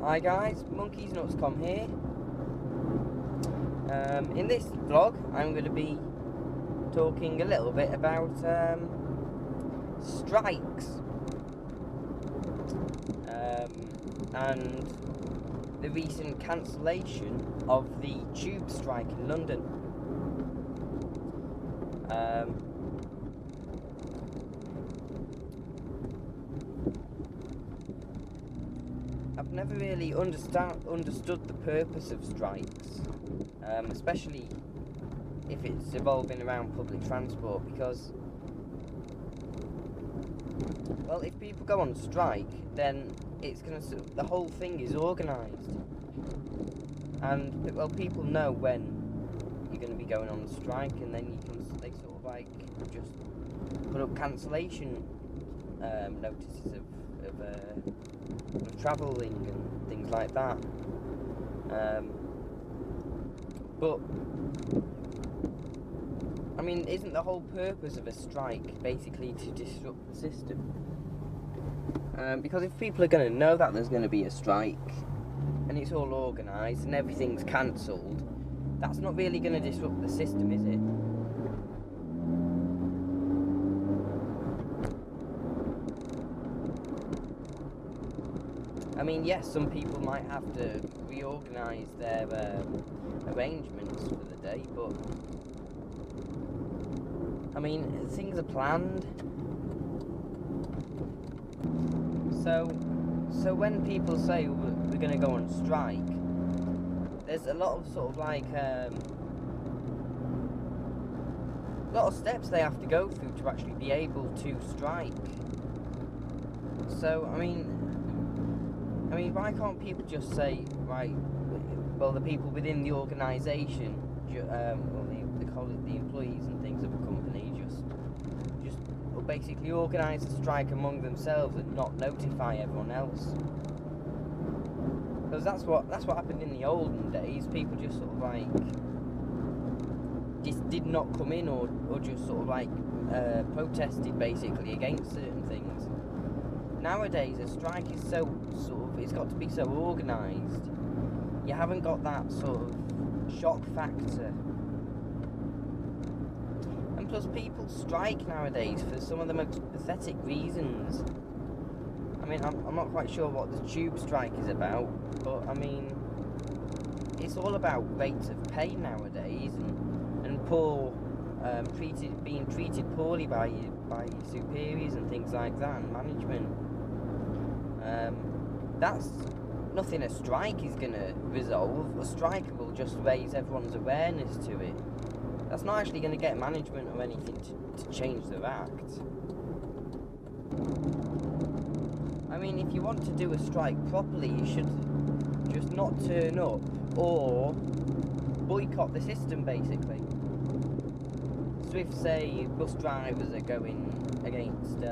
Hi guys, MonkeysNutsCom here. In this vlog, I'm going to be talking a little bit about strikes and the recent cancellation of the tube strike in London. I've never really understood the purpose of strikes, especially if it's evolving around public transport, because, well, if people go on strike, then the whole thing is organised, and, well, people know when you're going to be going on strike, and then they sort of like just put up cancellation notices of travelling and things like that. But I mean, isn't the whole purpose of a strike basically to disrupt the system? Because if people are going to know that there's going to be a strike and it's all organised and everything's cancelled, that's not really going to disrupt the system, is it? I mean, yes, some people might have to reorganise their arrangements for the day, but I mean, things are planned. So when people say we're going to go on strike, there's a lot of sort of like a lot of steps they have to go through to actually be able to strike. So I mean, why can't people just say, right, well, the people within the organisation, they call it the employees and things of a company, just basically organise a strike among themselves and not notify everyone else? Because that's what happened in the olden days. People just sort of like just did not come in, or just sort of like protested basically against certain things. Nowadays, a strike is it's got to be so organised. You haven't got that sort of shock factor. And plus, people strike nowadays for some of the most pathetic reasons. I mean, I'm not quite sure what the tube strike is about, but I mean, it's all about rates of pay nowadays and being treated poorly by your superiors and things like that, and management. That's nothing a strike is going to resolve. A strike will just raise everyone's awareness to it. That's not actually going to get management or anything to change their act. I mean, if you want to do a strike properly, you should just not turn up or boycott the system, basically. So if, say, bus drivers are going against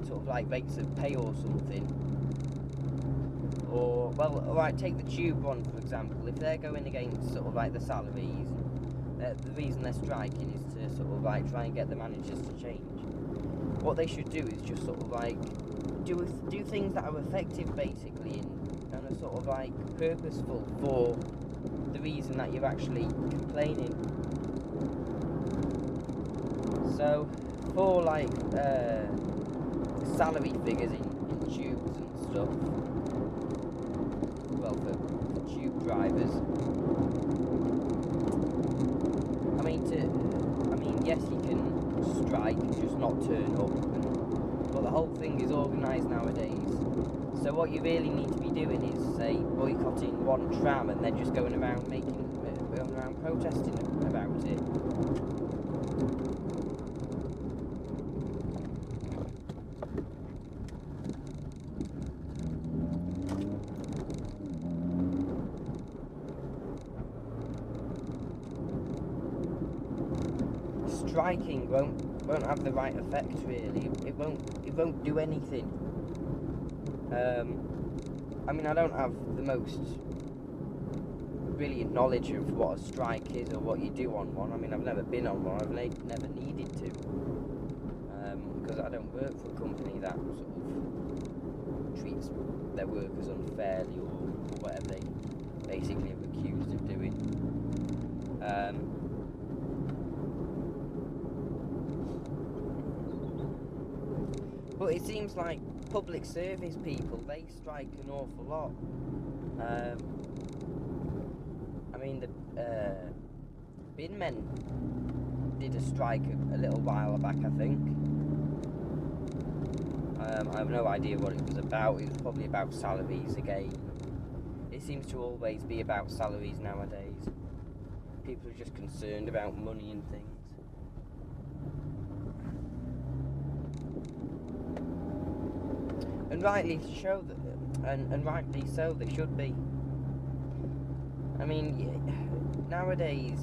sort of like rates of pay or something, or, well, alright, take the tube one for example. If they're going against sort of like the salaries, the reason they're striking is to sort of like try and get the managers to change. What they should do is just sort of like do things that are effective, basically, and are sort of like purposeful for the reason that you're actually complaining. So for like salary figures in tubes and stuff, well, for tube drivers, I mean, yes, you can strike, just not turn up, but the whole thing is organised nowadays. So what you really need to be doing is, say, boycotting one tram and then just going around protesting about it. Striking won't have the right effect, really. It won't do anything. I mean, I don't have the most brilliant knowledge of what a strike is or what you do on one. I mean, I've never been on one. I've never needed to, because I don't work for a company that sort of treats their workers unfairly or whatever they basically are accused of doing. But it seems like public service people, they strike an awful lot. I mean, the bin men did a strike a little while back, I think. I have no idea what it was about. It was probably about salaries again. It seems to always be about salaries nowadays. People are just concerned about money and things. And rightly rightly so, they should be. I mean, nowadays,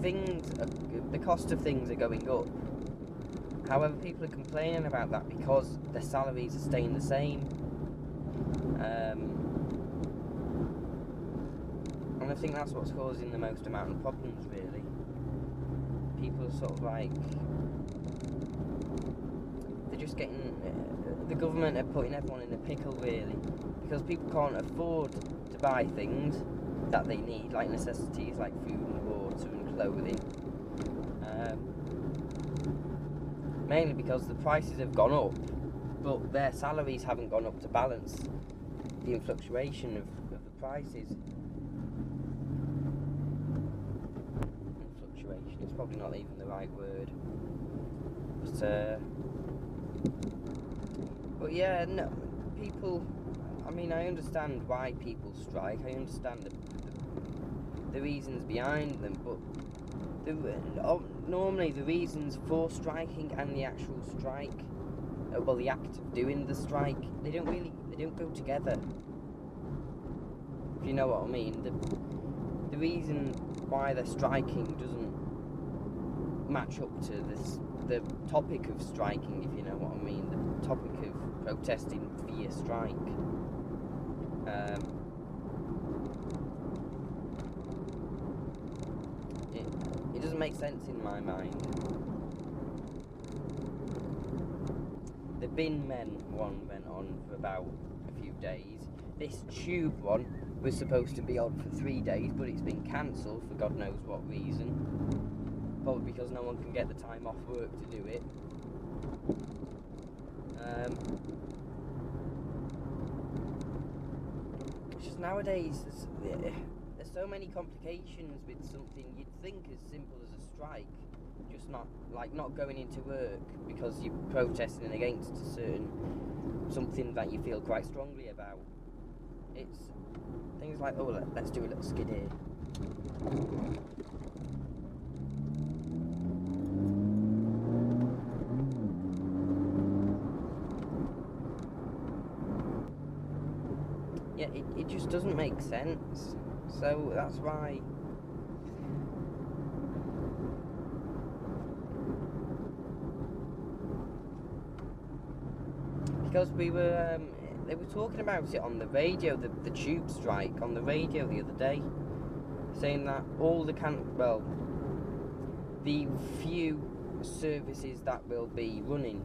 the cost of things are going up. However, people are complaining about that because their salaries are staying the same. And I think that's what's causing the most amount of problems, really. People are sort of like, they're just getting, the government are putting everyone in a pickle, really, because people can't afford to buy things that they need, like necessities like food and water and clothing. Mainly because the prices have gone up, but their salaries haven't gone up to balance the fluctuation of the prices. Fluctuation is probably not even the right word. But yeah, no, people, I mean, I understand why people strike, I understand the reasons behind them, but normally the reasons for striking and the actual strike, well, the act of doing the strike, they don't go together, if you know what I mean. The reason why they're striking doesn't match up to the topic of striking, if you know what I mean, the topic of protesting via strike. It doesn't make sense in my mind. The bin men one went on for about a few days. This tube one was supposed to be on for 3 days, but it's been cancelled for God knows what reason. Probably because no one can get the time off work to do it. It's just nowadays, there's so many complications with something you'd think as simple as a strike, just not going into work because you're protesting against something that you feel quite strongly about. It's things like, oh, let's do a little skid here. Yeah, it just doesn't make sense. So that's why because they were talking about it on the radio, the tube strike on the radio the other day, saying that all the few services that will be running,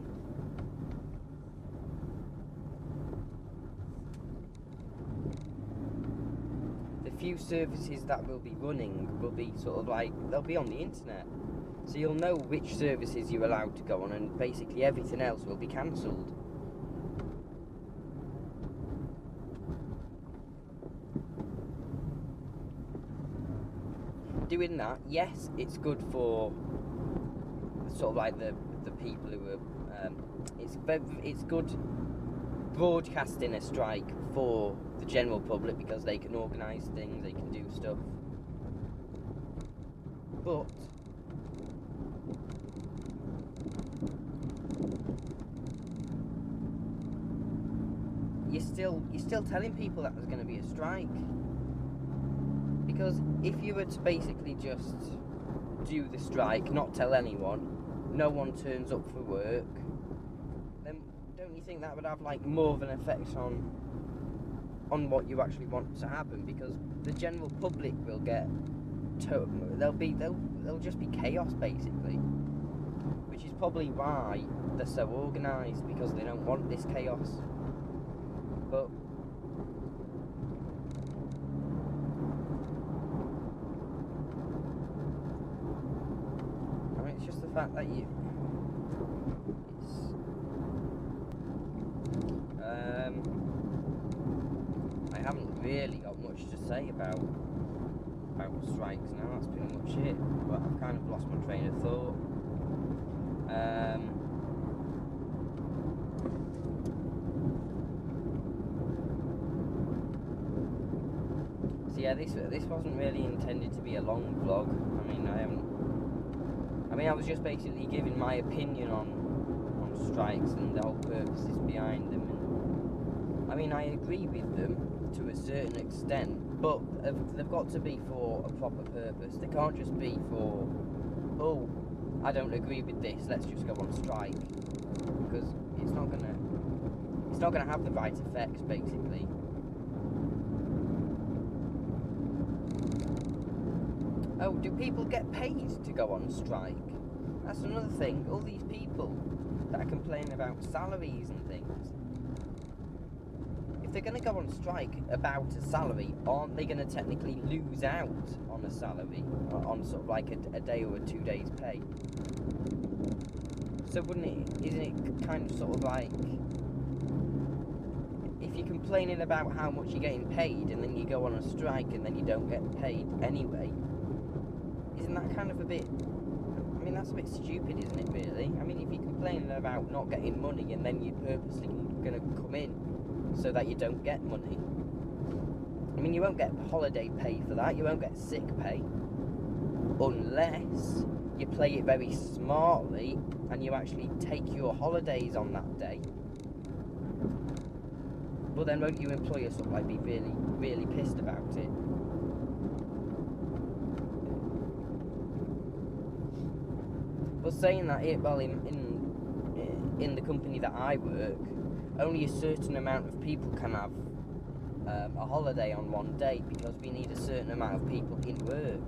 will be sort of like, they'll be on the internet, so you'll know which services you're allowed to go on, and basically everything else will be cancelled. Doing that, yes, it's good for sort of like the people who are, it's good broadcasting a strike for the general public because they can organise things, they can do stuff. But you're still telling people that there's going to be a strike. Because if you were to basically just do the strike, not tell anyone, no one turns up for work, then don't you think that would have like more of an effect on what you actually want to happen? Because the general public will get there'll just be chaos basically, which is probably why they're so organised, because they don't want this chaos. But I mean, it's just the fact that I haven't really got much to say about strikes now. That's pretty much it. But I've kind of lost my train of thought. So yeah, this wasn't really intended to be a long vlog. I mean, I was just basically giving my opinion on strikes and the whole purposes behind them. And I mean, I agree with them to a certain extent, but they've got to be for a proper purpose. They can't just be for, oh, I don't agree with this, let's just go on strike, because it's not gonna have the right effects, basically. Oh, do people get paid to go on strike? That's another thing. All these people that are complaining about salaries and things, if they're going to go on strike about a salary, aren't they going to technically lose out on a salary, on sort of like a day or 2 days pay? So isn't it kind of sort of like, if you're complaining about how much you're getting paid and then you go on a strike and then you don't get paid anyway, isn't that kind of a bit, I mean, that's a bit stupid, isn't it, really? I mean, if you're complaining about not getting money and then you're purposely going to come in so that you don't get money, I mean, you won't get holiday pay for that, you won't get sick pay, unless you play it very smartly and you actually take your holidays on that day. But then won't your employer sort of like be really, really pissed about it? But saying that, in the company that I work, only a certain amount of people can have a holiday on one day, because we need a certain amount of people in work.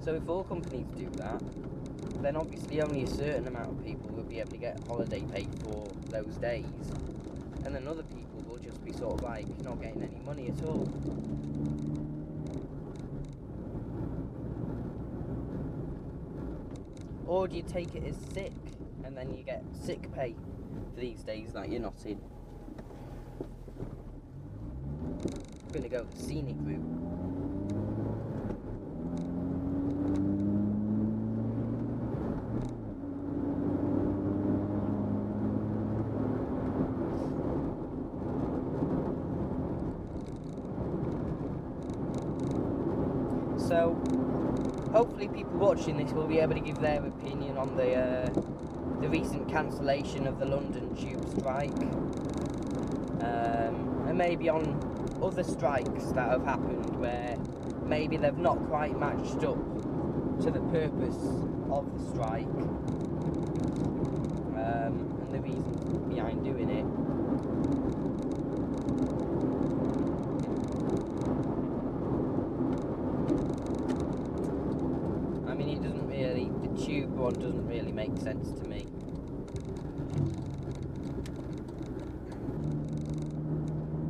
So if all companies do that, then obviously only a certain amount of people will be able to get holiday pay for those days, and then other people will just be sort of like not getting any money at all. Or do you take it as sick, and then you get sick pay for these days that you're not in? I'm gonna go the scenic route. So, hopefully people watching this will be able to give their opinion on the recent cancellation of the London Tube strike, and maybe on other strikes that have happened where maybe they've not quite matched up to the purpose of the strike, and the reasons behind doing it. I mean, the tube one doesn't really make sense to me.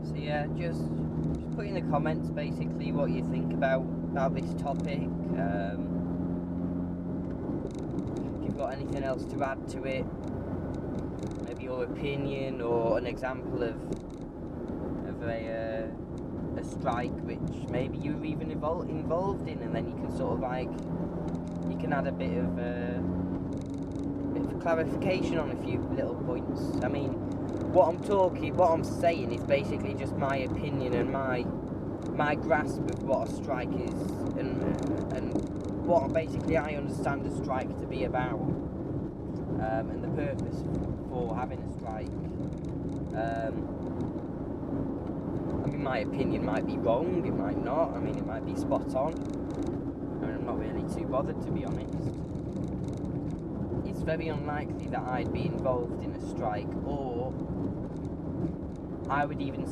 So yeah, just put in the comments basically what you think about this topic. If you've got anything else to add to it, maybe your opinion or an example of a strike which maybe you were even involved in, and then you can sort of like, you can add a bit of clarification on a few little points. I mean, what I'm saying is basically just my opinion and my grasp of what a strike is, and what basically I understand a strike to be about, and the purpose for having a strike. I mean, my opinion might be wrong, it might not. I mean, it might be spot on. I mean, I'm not really too bothered, to be honest. It's very unlikely that I'd be involved in a strike, or I would even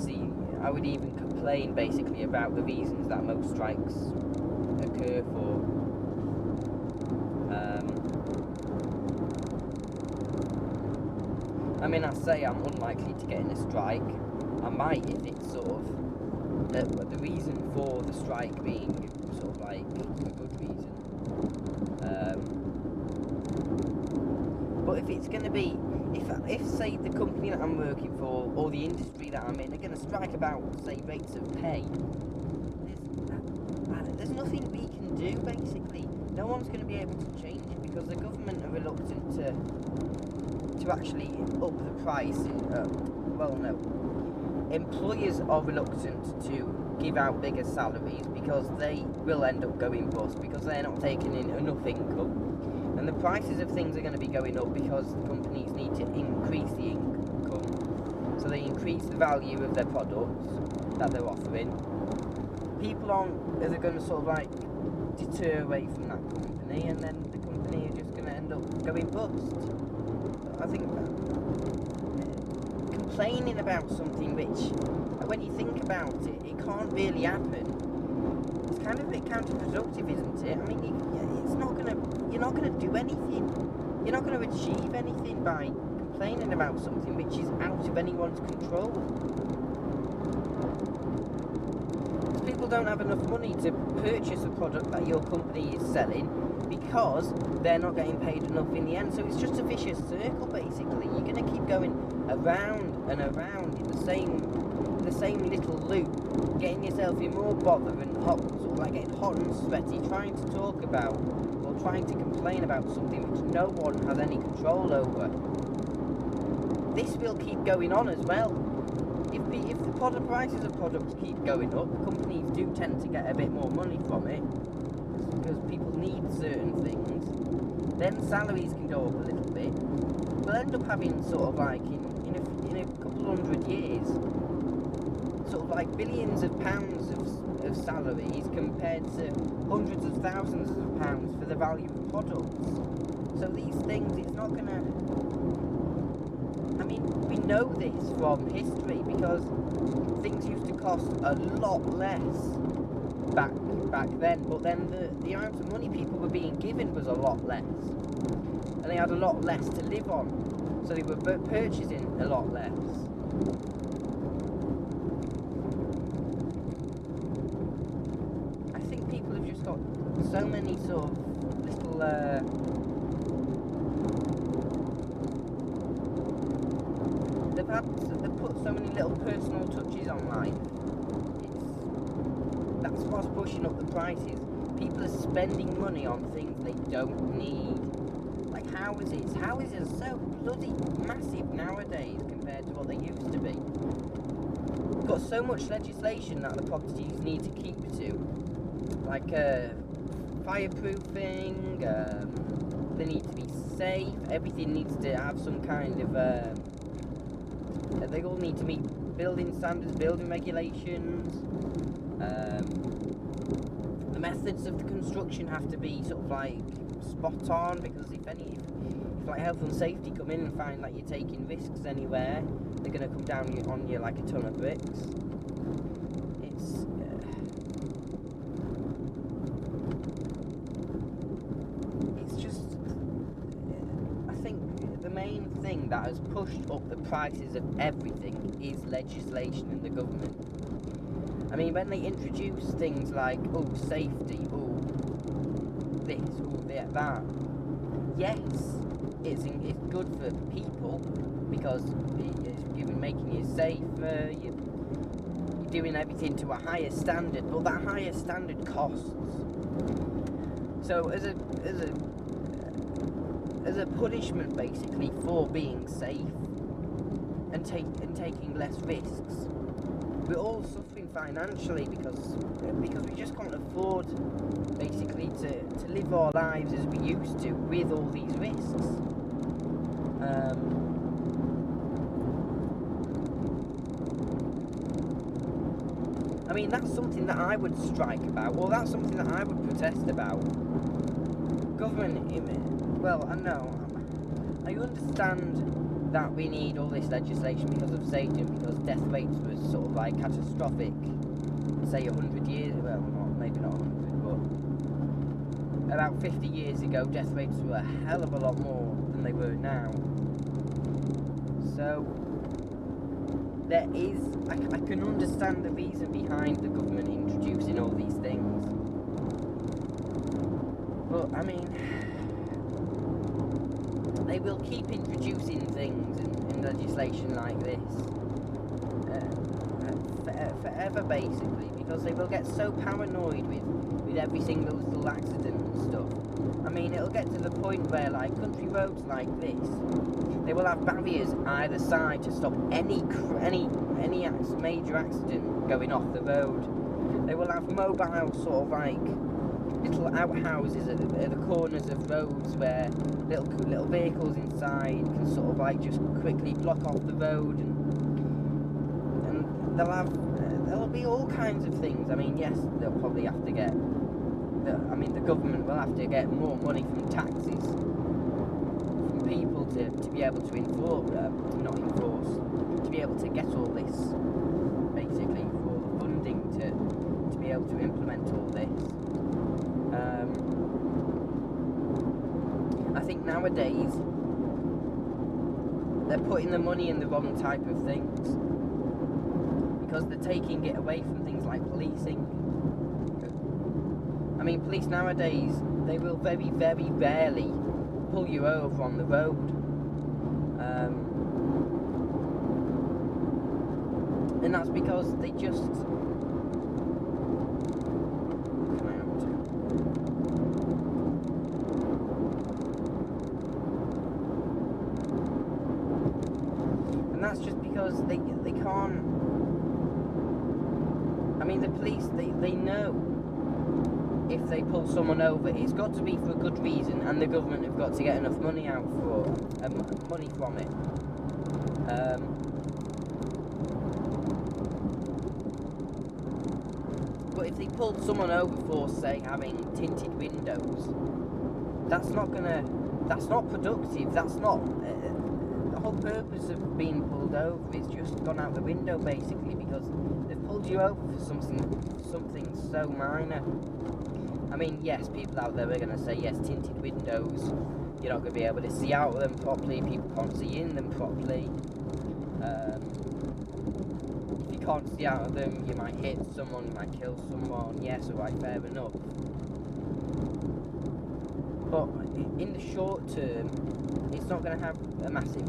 complain basically about the reasons that most strikes occur for. I mean, I say I'm unlikely to get in a strike. I might if it's sort of the reason for the strike being sort of like a good reason. But if it's going to be, if say the company that I'm working for or the industry that I'm in are going to strike about say rates of pay, there's nothing we can do basically. No one's going to be able to change it because the government are reluctant to actually up the price. Well, no. Employers are reluctant to give out bigger salaries because they will end up going bust because they're not taking in enough income. And the prices of things are going to be going up because the companies need to increase the income. So they increase the value of their products that they're offering. People are going to sort of like deter away from that company, and then the company are just going to end up going bust. I think complaining about something which, when you think about it, it can't really happen. It's kind of a bit counterproductive, isn't it? I mean, you're not gonna do anything. You're not gonna achieve anything by complaining about something which is out of anyone's control. People don't have enough money to purchase a product that your company is selling because they're not getting paid enough in the end. So it's just a vicious circle, basically. You're going to keep going around and around in the same little loop, getting yourself in more bother and hot, sort of like getting hot and sweaty, trying to talk about or trying to complain about something which no one has any control over. This will keep going on as well. If the product prices of products keep going up, companies do tend to get a bit more money from it because people need certain things. Then salaries can go up a little bit. We'll end up having sort of like in a couple hundred years, sort of like billions of pounds of salaries compared to hundreds of thousands of pounds for the value of products. So these things, it's not going to... I mean, we know this from history because things used to cost a lot less back then, but then the amount of money people were being given was a lot less, and they had a lot less to live on, so they were purchasing a lot less. I think people have just got so many sort of little they've put so many little personal touches on life. That's what's pushing up the prices. People are spending money on things they don't need. Like houses. Houses are so bloody massive nowadays compared to what they used to be. We've got so much legislation that the properties need to keep to. Like fireproofing, they need to be safe, everything needs to have some kind of... they all need to meet building standards, building regulations. The methods of the construction have to be sort of like spot on, because if like health and safety come in and find that you're taking risks anywhere, they're going to come down on you like a ton of bricks. It's just, I think the main thing that has pushed up the prices of everything is legislation in the government. I mean, when they introduce things like, oh, safety, oh, this, oh, that, yes, it's good for people, because it's making you safer, you're doing everything to a higher standard, but that higher standard costs. So as a punishment, basically, for being safe and taking less risks, we're all suffering financially because we just can't afford, basically, to live our lives as we used to with all these risks. I mean, that's something that I would strike about, or that's something that I would protest about. Government, well, I know, I understand that we need all this legislation because of safety and because death rates were sort of like catastrophic, say 100 years, well, maybe not 100, but about 50 years ago, death rates were a hell of a lot more than they were now. So So there is, I can understand the reason behind the government introducing all these things. But I mean, they will keep introducing things in legislation like this forever, basically, because they will get so paranoid with every single little accident and stuff. I mean, it'll get to the point where, like, country roads like this, they will have barriers either side to stop any major accident going off the road. They will have mobile sort of like little outhouses at the corners of roads where little vehicles inside can sort of like just quickly block off the road, and there'll be all kinds of things. I mean, yes, they'll probably have to get. The government will have to get more money from taxes from people to be able to to be able to get all this, basically, for the funding to be able to implement all this. I think nowadays they're putting the money in the wrong type of things, because they're taking it away from things like policing. I mean, police nowadays, they will very, very rarely pull you over on the road. And that's because they just... And that's just because they can't... I mean, the police, they know if they pull someone over, it's got to be for a good reason, and the government have got to get enough money out for money from it. But if they pulled someone over for, say, having tinted windows, that's not productive. That's not the whole purpose of being pulled over is just gone out the window, basically, because they've pulled you over for something so minor. I mean, yes, people out there are going to say, yes, tinted windows, you're not going to be able to see out of them properly, people can't see in them properly. If you can't see out of them, you might hit someone, you might kill someone, yes, alright, fair enough. But in the short term, it's not going to have a massive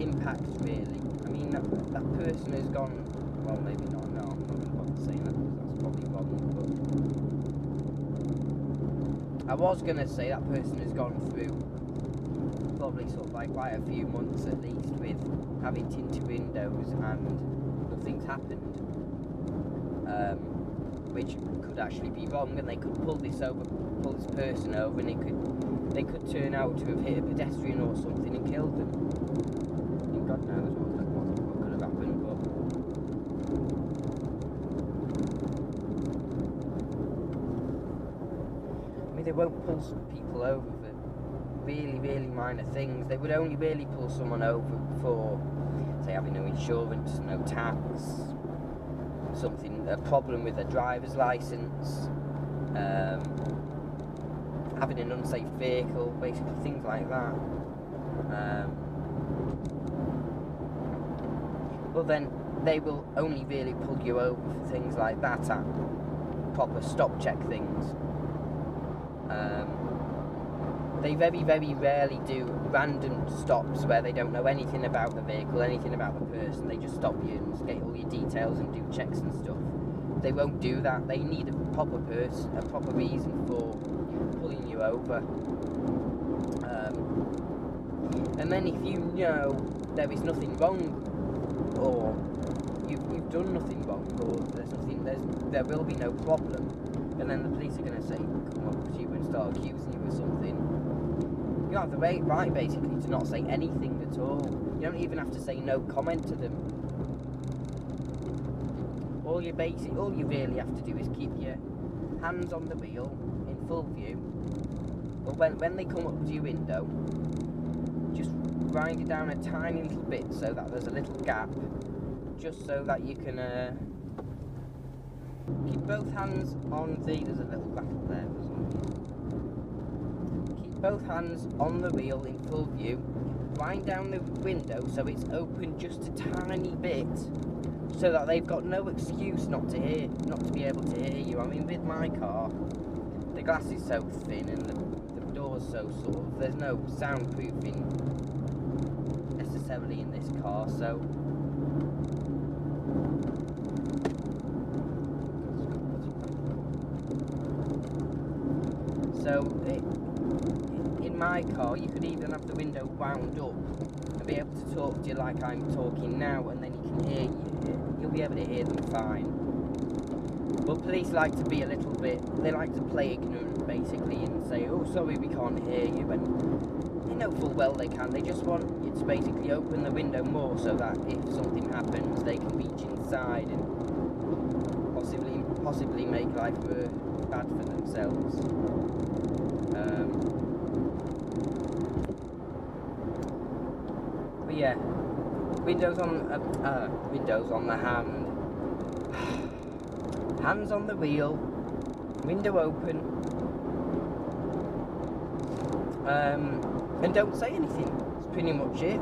impact, really. I mean, that person has gone, well, maybe not, no, I'm not going to say that, because that's probably wrong, but I was going to say that person has gone through probably sort of like quite a few months at least with having tinted windows and nothing's happened, which could actually be wrong, and they could pull this person over, and they could turn out to have hit a pedestrian or something and killed them. And God knows what could have happened, but I mean, they won't pull people over for really, really minor things. They would only really pull someone over for, say, having no insurance, no tax, a problem with their driver's license, having an unsafe vehicle, basically things like that. Well, then they will only really pull you over for things like that at proper stop check things. They very, very rarely do random stops where they don't know anything about the vehicle, anything about the person. They just stop you and get all your details and do checks and stuff. They won't do that. They need a proper reason for pulling you over. And then if you know there is nothing wrong, or you've done nothing wrong, or there will be no problem, and then the police are going to say, come up to you and start accusing you of something. You have the right, basically, to not say anything at all. You don't even have to say no comment to them. All you really have to do is keep your hands on the wheel in full view. But when they come up to your window, just grind it down a tiny little bit so that there's a little gap, just so that you can keep both hands on there's a little rattle there for some reason. Keep both hands on the wheel in full view, wind down the window so it's open just a tiny bit, so that they've got no excuse not to be able to hear you. I mean, with my car, the glass is so thin and the door's so sort of, there's no soundproofing necessarily in this car, so in my car you could even have the window wound up and be able to talk to you like I'm talking now, and then you can hear you. You'll be able to hear them fine. But police like to be a little bit, they like to play ignorant basically and say, oh sorry we can't hear you, and they know full well they can. They just want you to basically open the window more so that if something happens they can reach inside and possibly make life bad for themselves. But yeah, windows on the hand, hands on the wheel, window open, and don't say anything. That's pretty much it.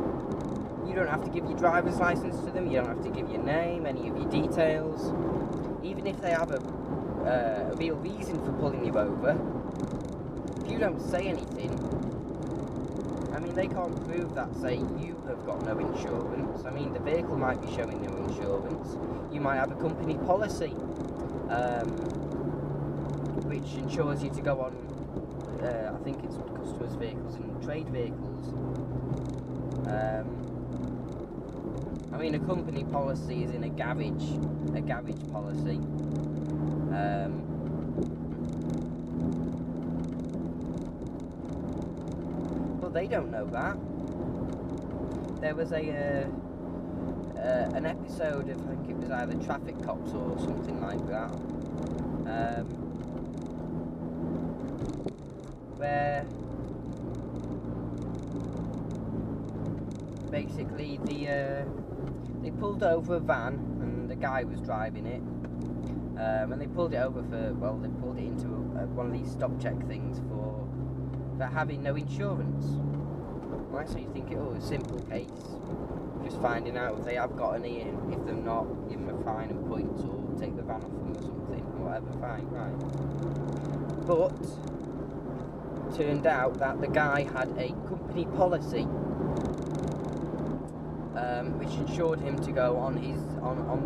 You don't have to give your driver's license to them. You don't have to give your name, any of your details. Even if they have a real reason for pulling you over, if you don't say anything, I mean, they can't prove that, say, you have got no insurance. I mean, the vehicle might be showing no insurance. You might have a company policy, which insures you to go on, I think it's customers' vehicles and trade vehicles. I mean, a company policy is in a garage policy. But they don't know that. There was an episode of, I think it was either Traffic Cops or something like that, where basically they pulled over a van and the guy was driving it, and they pulled it over for, well, they pulled it into one of these stop check things for having no insurance. Right, so you think, oh, a simple case, just finding out if they have got any, and if they're not, give them a fine and points, or take the van off them or something, whatever, fine, right. But turned out that the guy had a company policy, which insured him to go on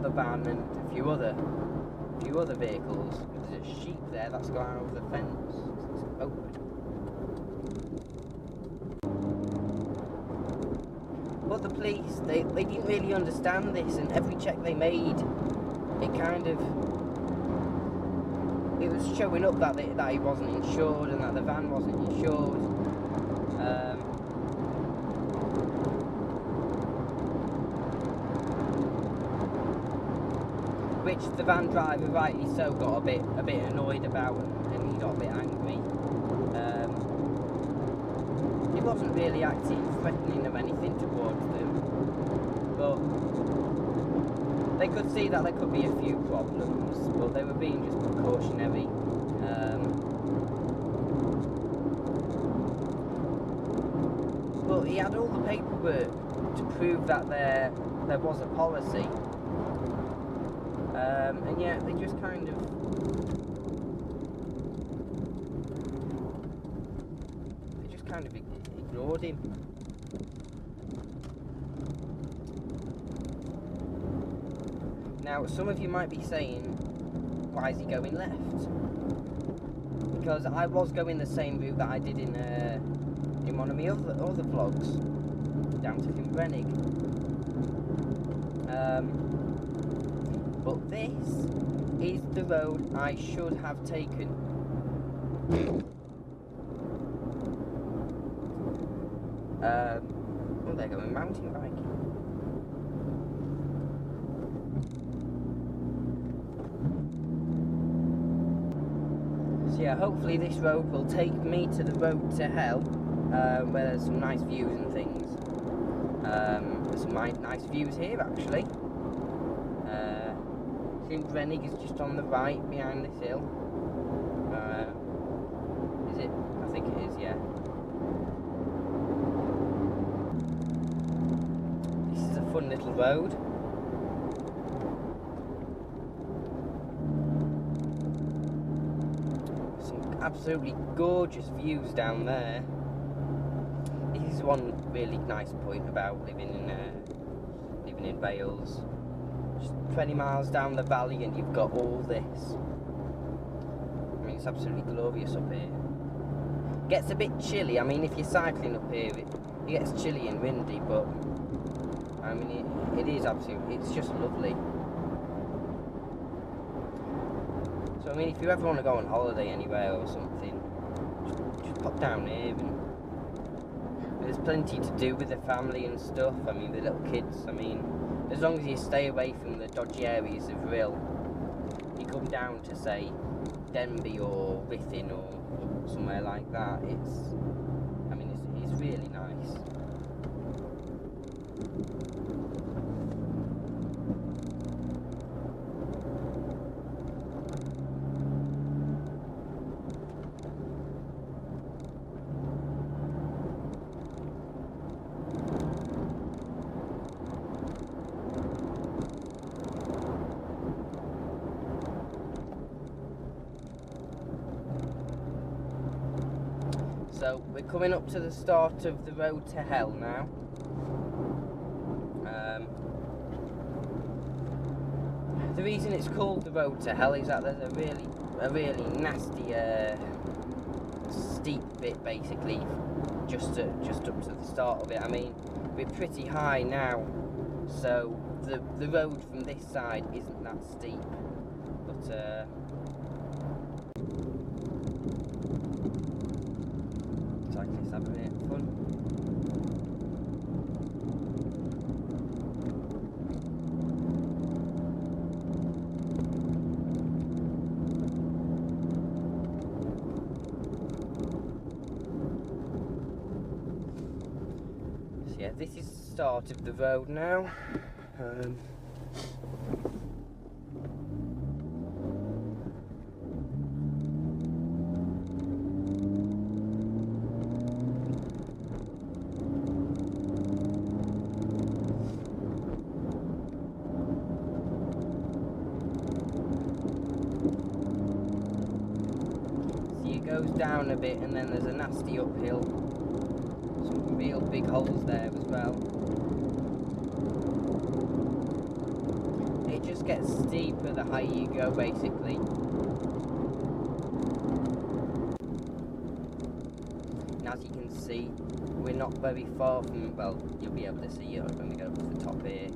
the van and a few other vehicles. There's a sheep there that's gone out of the fence. It's open. But the police, they didn't really understand this, and every check they made, it was showing up that he wasn't insured and that the van wasn't insured. Which the van driver, rightly so, got a bit annoyed about, and he got a bit angry. He wasn't really acting threatening of anything towards them, but they could see that there could be a few problems, but they were being just precautionary. But he had all the paperwork to prove that there was a policy. And yet they just kind of ignored him. Now, some of you might be saying, why is he going left? Because I was going the same route that I did in one of my other vlogs, down to Kinbrennig. But this is the road I should have taken. Oh, they're going mountain biking. So yeah, hopefully this road will take me to the road to hell, where there's some nice views and things. There's some nice views here, actually. Kinbrennig is just on the right, behind this hill. Is it? I think it is, yeah. fun little road. Some absolutely gorgeous views down there. This is one really nice point about living in Wales. Just 20 miles down the valley and you've got all this. I mean, it's absolutely glorious up here. Gets a bit chilly. I mean, if you're cycling up here, it gets chilly and windy, but I mean, it is absolutely, it's just lovely. So I mean, if you ever want to go on holiday anywhere or something, just pop down here, and there's plenty to do with the family and stuff. I mean, the little kids. I mean, as long as you stay away from the dodgy areas of Rhyl, you come down to say Denbigh or Ruthin or somewhere like that. I mean, it's really nice. So we're coming up to the start of the road to hell now. The reason it's called the road to hell is that there's a really nasty steep bit basically just up to the start of it. I mean, we're pretty high now, so the road from this side isn't that steep, but cyclists have a bit of fun. So yeah, this is the start of the road now. Goes down a bit and then there's a nasty uphill, some real big holes there as well. It just gets steeper the higher you go basically. And as you can see, we're not very far from, well, you'll be able to see it when we go up to the top here.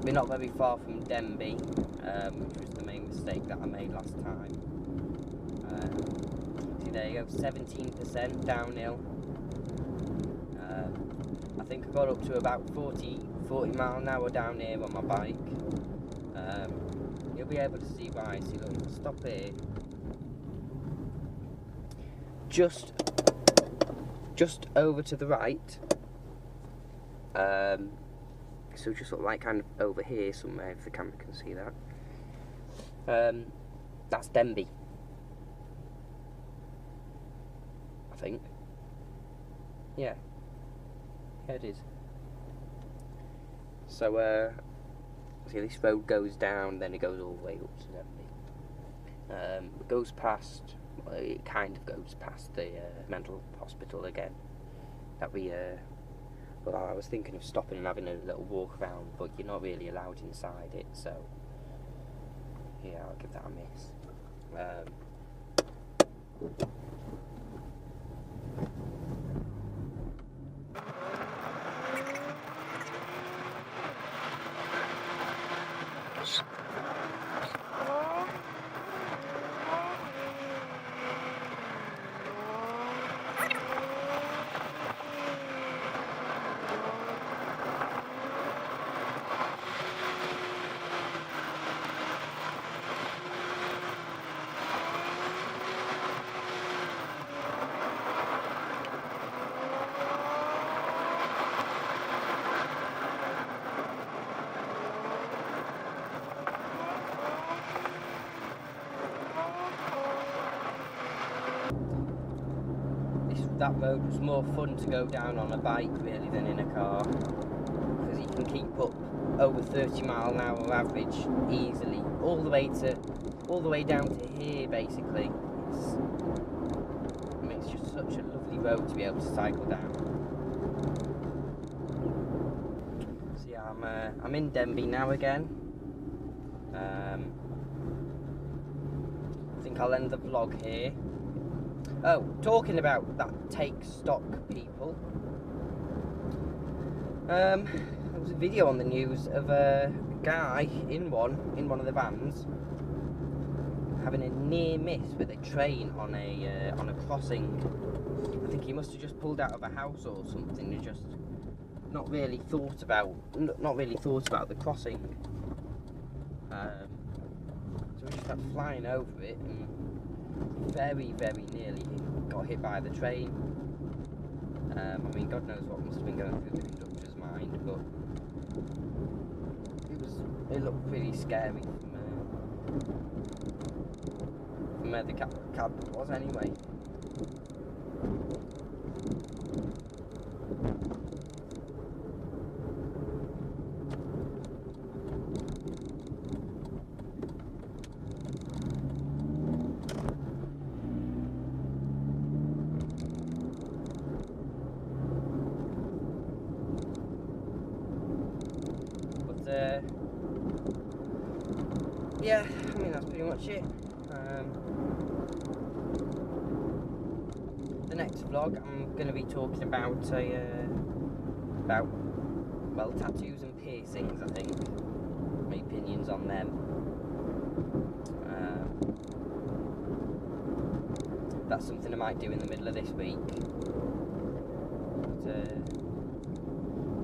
We're not very far from Denbigh, which was the main mistake that I made last time. There you go, 17% downhill. I think I got up to about 40 mile an hour down here on my bike. You'll be able to see why. See, look, if I stop here, just over to the right. So just sort of like kind of over here somewhere, if the camera can see that. That's Denbigh, I think. Yeah, it is. So see, this road goes down, then it goes all the way up to Denbigh. It goes past, well, it kind of goes past the mental hospital again. That we, well, I was thinking of stopping and having a little walk around, but you're not really allowed inside it, so yeah, I'll give that a miss. That road was more fun to go down on a bike really than in a car, because you can keep up over 30 mph average easily, all the way down to here basically. It's just such a lovely road to be able to cycle down. So yeah, I'm in Denbigh now again. I think I'll end the vlog here. Oh, talking about that take stock people. There was a video on the news of a guy in one of the vans having a near miss with a train on a crossing. I think he must have just pulled out of a house or something and just not really thought about the crossing. So we just kept flying over it and very, very nearly got hit by the train. I mean, God knows what must have been going through the conductor's mind, but it looked pretty scary from where the cab was anyway. Yeah, I mean, that's pretty much it. The next vlog, I'm going to be talking about well, tattoos and piercings, I think. My opinions on them. That's something I might do in the middle of this week. But,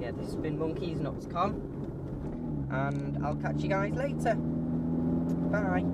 yeah, this has been monkeysnuts.com, and I'll catch you guys later. Bye.